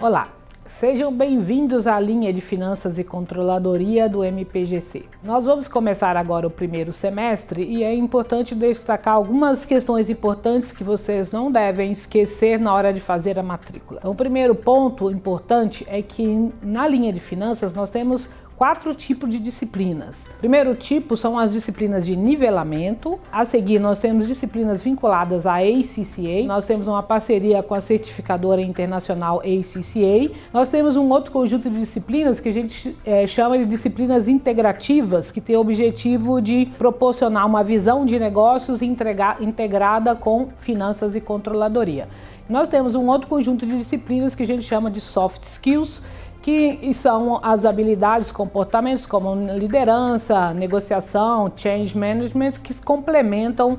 Olá, sejam bem-vindos à linha de Finanças e Controladoria do MPGC. Nós vamos começar agora o primeiro semestre e é importante destacar algumas questões importantes que vocês não devem esquecer na hora de fazer a matrícula. Então, o primeiro ponto importante é que na linha de finanças nós temos 4 tipos de disciplinas. O primeiro tipo são as disciplinas de nivelamento. A seguir, nós temos disciplinas vinculadas à ACCA. Nós temos uma parceria com a certificadora internacional ACCA. Nós temos um outro conjunto de disciplinas que a gente chama de disciplinas integrativas, que tem o objetivo de proporcionar uma visão de negócios integrada com finanças e controladoria. Nós temos um outro conjunto de disciplinas que a gente chama de soft skills, que são as habilidades, comportamentos como liderança, negociação, change management, que complementam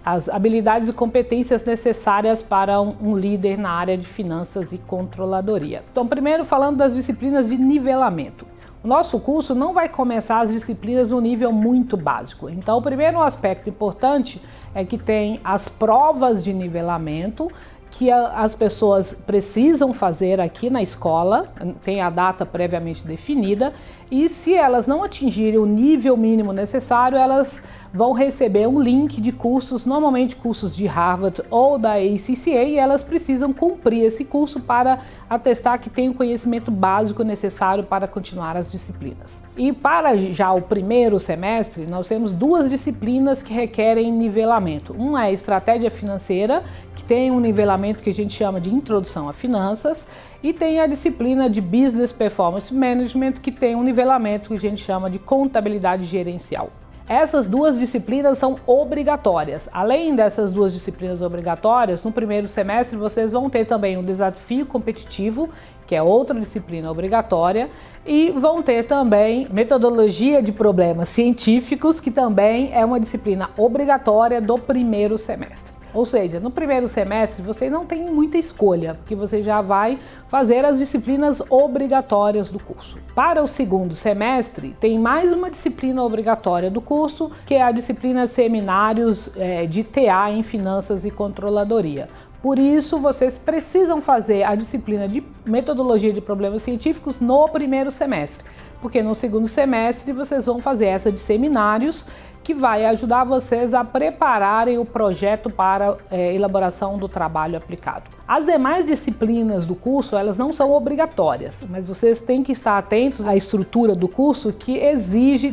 as habilidades e competências necessárias para um líder na área de finanças e controladoria. Então, primeiro falando das disciplinas de nivelamento. O nosso curso não vai começar as disciplinas no nível muito básico. Então, o primeiro aspecto importante é que tem as provas de nivelamento, que as pessoas precisam fazer aqui na escola, tem a data previamente definida, e se elas não atingirem o nível mínimo necessário, elas vão receber um link de cursos, normalmente cursos de Harvard ou da ACCA, e elas precisam cumprir esse curso para atestar que tem o conhecimento básico necessário para continuar as disciplinas. E para já o primeiro semestre, nós temos 2 disciplinas que requerem nivelamento. Uma é estratégia financeira, que tem um nivelamento que a gente chama de introdução a finanças, e tem a disciplina de Business Performance Management, que tem um nivelamento que a gente chama de contabilidade gerencial. Essas 2 disciplinas são obrigatórias. Além dessas 2 disciplinas obrigatórias, no primeiro semestre vocês vão ter também um desafio competitivo, que é outra disciplina obrigatória, e vão ter também metodologia de problemas científicos, que também é uma disciplina obrigatória do primeiro semestre. Ou seja, no primeiro semestre você não tem muita escolha, porque você já vai fazer as disciplinas obrigatórias do curso. Para o segundo semestre, tem mais uma disciplina obrigatória do curso, que é a disciplina Seminários de TA em Finanças e Controladoria. Por isso, vocês precisam fazer a disciplina de metodologia de problemas científicos no primeiro semestre, porque no segundo semestre vocês vão fazer essa de seminários, que vai ajudar vocês a prepararem o projeto para elaboração do trabalho aplicado. As demais disciplinas do curso, elas não são obrigatórias, mas vocês têm que estar atentos à estrutura do curso, que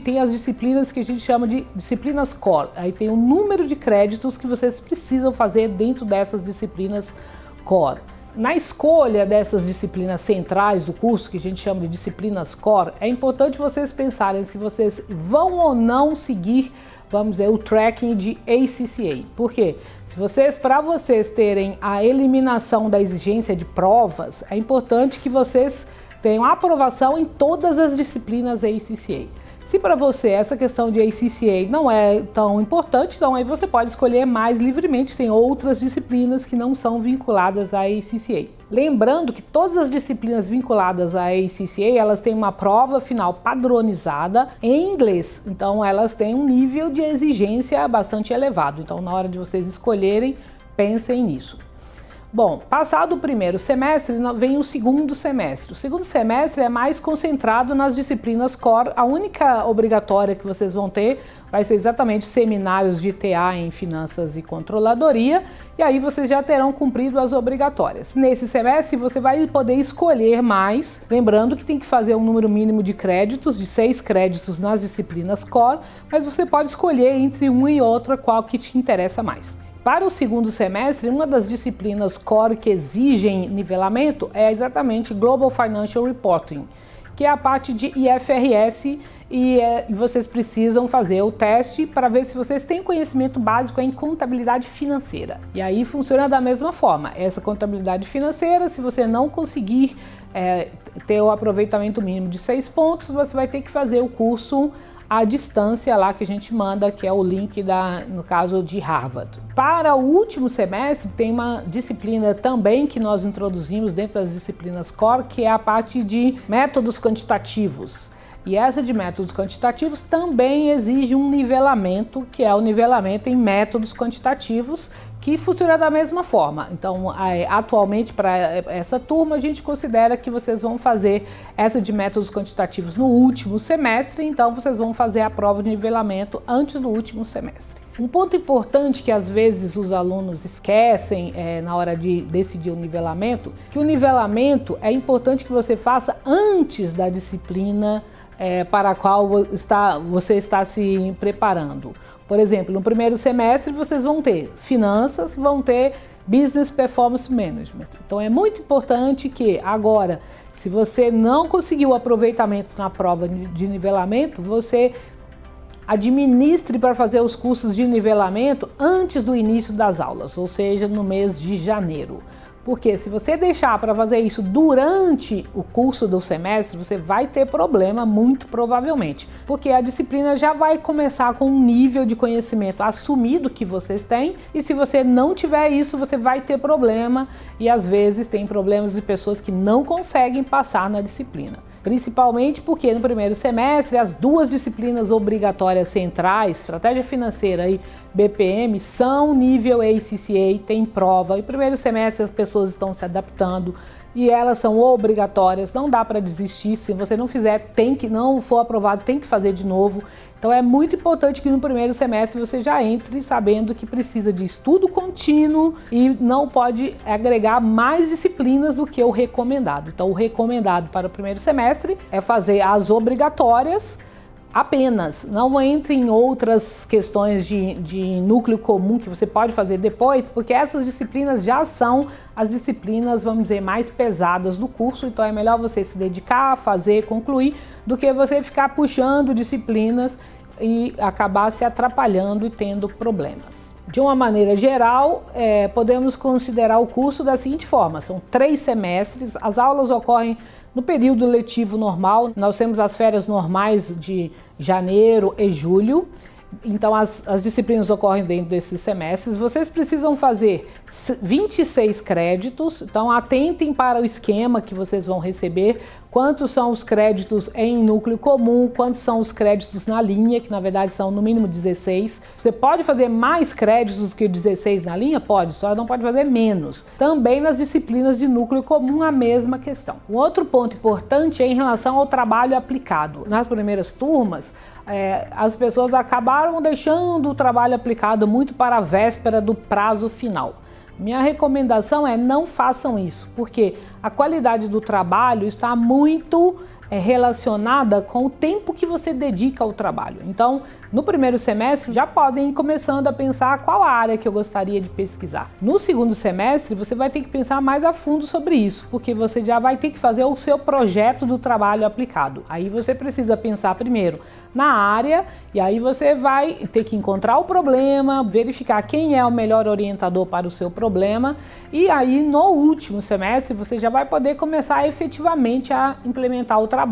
tem as disciplinas que a gente chama de disciplinas core. Aí tem um número de créditos que vocês precisam fazer dentro dessas disciplinas core. Na escolha dessas disciplinas centrais do curso, que a gente chama de disciplinas core, é importante vocês pensarem se vocês vão ou não seguir, vamos dizer, o tracking de ACCA. Por quê? Para vocês terem a eliminação da exigência de provas, é importante que vocês tenham aprovação em todas as disciplinas ACCA. Se para você essa questão de ACCA não é tão importante, então aí você pode escolher mais livremente, tem outras disciplinas que não são vinculadas à ACCA. Lembrando que todas as disciplinas vinculadas à ACCA, elas têm uma prova final padronizada em inglês, então elas têm um nível de exigência bastante elevado, então na hora de vocês escolherem, pensem nisso. Bom, passado o primeiro semestre, vem o segundo semestre. O segundo semestre é mais concentrado nas disciplinas core. A única obrigatória que vocês vão ter vai ser exatamente seminários de TA em Finanças e Controladoria, e aí vocês já terão cumprido as obrigatórias. Nesse semestre você vai poder escolher mais, lembrando que tem que fazer um número mínimo de créditos, de 6 créditos nas disciplinas core, mas você pode escolher entre uma e outra qual que te interessa mais. Para o segundo semestre, uma das disciplinas core que exigem nivelamento é exatamente Global Financial Reporting, que é a parte de IFRS, e vocês precisam fazer o teste para ver se vocês têm conhecimento básico em contabilidade financeira. E aí funciona da mesma forma. Essa contabilidade financeira, se você não conseguir ter o aproveitamento mínimo de 6 pontos, você vai ter que fazer o curso à distância lá que a gente manda, que é o link no caso de Harvard. Para o último semestre tem uma disciplina também que nós introduzimos dentro das disciplinas core, que é a parte de métodos quantitativos. E essa de métodos quantitativos também exige um nivelamento, que é o nivelamento em métodos quantitativos, que funciona da mesma forma. Então, atualmente, para essa turma, a gente considera que vocês vão fazer essa de métodos quantitativos no último semestre, então vocês vão fazer a prova de nivelamento antes do último semestre. Um ponto importante que às vezes os alunos esquecem na hora de decidir o nivelamento, que o nivelamento é importante que você faça antes da disciplina para a qual você está se preparando. Por exemplo, no primeiro semestre vocês vão ter finanças, vão ter Business Performance Management. Então é muito importante que agora, se você não conseguiu o aproveitamento na prova de nivelamento, você administre para fazer os cursos de nivelamento antes do início das aulas, ou seja, no mês de janeiro. Porque se você deixar para fazer isso durante o curso do semestre, você vai ter problema, muito provavelmente. Porque a disciplina já vai começar com um nível de conhecimento assumido que vocês têm, e se você não tiver isso, você vai ter problema, e às vezes tem problemas de pessoas que não conseguem passar na disciplina. Principalmente porque no primeiro semestre as duas disciplinas obrigatórias centrais, Estratégia Financeira e BPM, são nível ACCA, tem prova. E no primeiro semestre as pessoas estão se adaptando e elas são obrigatórias, não dá para desistir. Se você não fizer, não for aprovado, tem que fazer de novo. Então é muito importante que no primeiro semestre você já entre sabendo que precisa de estudo contínuo e não pode agregar mais disciplinas do que o recomendado. Então o recomendado para o primeiro semestre é fazer as obrigatórias apenas, não entre em outras questões de núcleo comum que você pode fazer depois, porque essas disciplinas já são as disciplinas, vamos dizer, mais pesadas do curso, então é melhor você se dedicar, fazer, concluir, do que você ficar puxando disciplinas e acabar se atrapalhando e tendo problemas. De uma maneira geral, podemos considerar o curso da seguinte forma: são 3 semestres, as aulas ocorrem no período letivo normal, nós temos as férias normais de janeiro e julho, então as disciplinas ocorrem dentro desses semestres. Vocês precisam fazer 26 créditos, então atentem para o esquema que vocês vão receber, quantos são os créditos em núcleo comum, quantos são os créditos na linha, que na verdade são no mínimo 16. Você pode fazer mais créditos do que 16 na linha? Pode, só não pode fazer menos. Também nas disciplinas de núcleo comum a mesma questão. Um outro ponto importante é em relação ao trabalho aplicado. Nas primeiras turmas, as pessoas acabaram deixando o trabalho aplicado muito para a véspera do prazo final. Minha recomendação é não façam isso, porque a qualidade do trabalho está muito relacionada com o tempo que você dedica ao trabalho. Então, no primeiro semestre, já podem ir começando a pensar qual a área que eu gostaria de pesquisar. No segundo semestre, você vai ter que pensar mais a fundo sobre isso, porque você já vai ter que fazer o seu projeto do trabalho aplicado. Aí você precisa pensar primeiro na área, e aí você vai ter que encontrar o problema, verificar quem é o melhor orientador para o seu problema, e aí no último semestre você já vai poder começar efetivamente a implementar o trabalho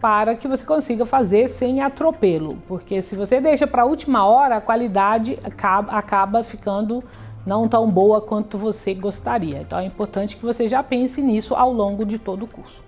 para que você consiga fazer sem atropelo, porque se você deixa para a última hora, a qualidade acaba ficando não tão boa quanto você gostaria. Então é importante que você já pense nisso ao longo de todo o curso.